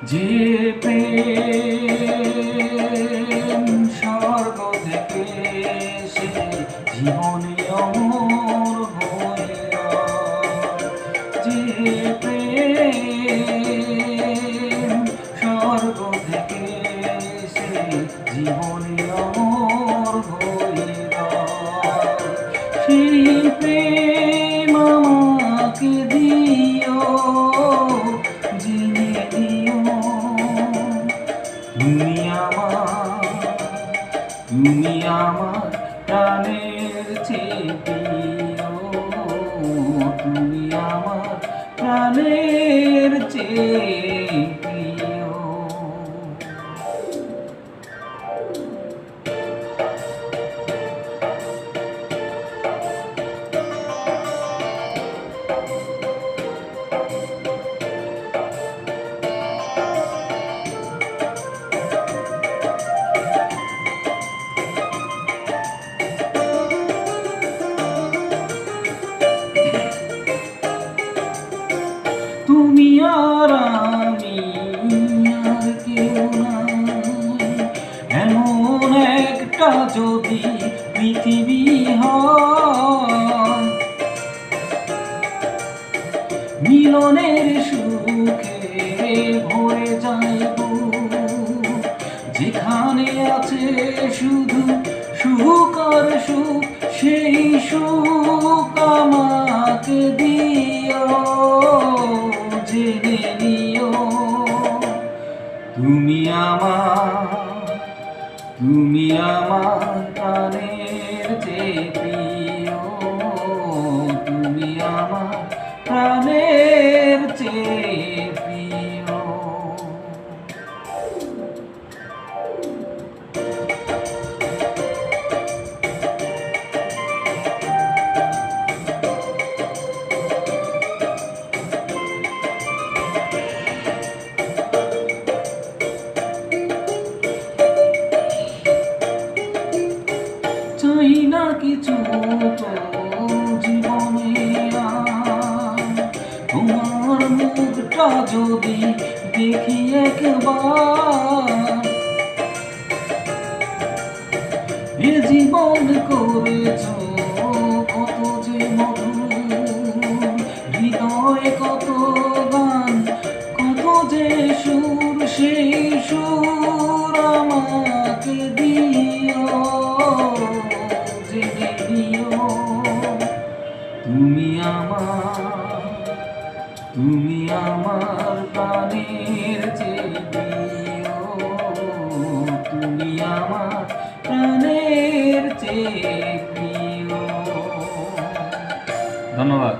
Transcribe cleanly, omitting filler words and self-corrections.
যে প্রেম স্বর্গ থেকে সে জীবনে অমর হইল, যে প্রেম স্বর্গ থেকে সে জীবনে অমর হইল, সেই প্রেম আমাকে দিও, জেনে দিও তুমি আমার প্রাণের চেয়ে প্রিয়, তুমি আমার প্রাণের চেয়ে প্রিয়। তুমি আর আমি আর কেউ নাই, এমন একটা যদি পৃথিবী হয়, মিলনের সুখে ভরে যাইব, যেখানে আছে শুধু সুখ আর সুখ, সেই সুখ আমাকে দিও, জেনে নিও তুমি আমার প্রাণের চেয়ে প্রিয়, তুমি আমার প্রাণের চেয়ে প্রিয়। চাই না কিছু তো জীবনে তোমার মুখটা যদি দেখি একবার, এ জীবন করেছ কত যে মধুর, হৃদয়ে কত গান কত যে সুর, সেই সুর আমাকে দিও, জেনে দিও তুমি আমার প্রাণের চেয়ে প্রিয়, তুমি আমার প্রাণের চেয়ে প্রিয়। ধন্যবাদ।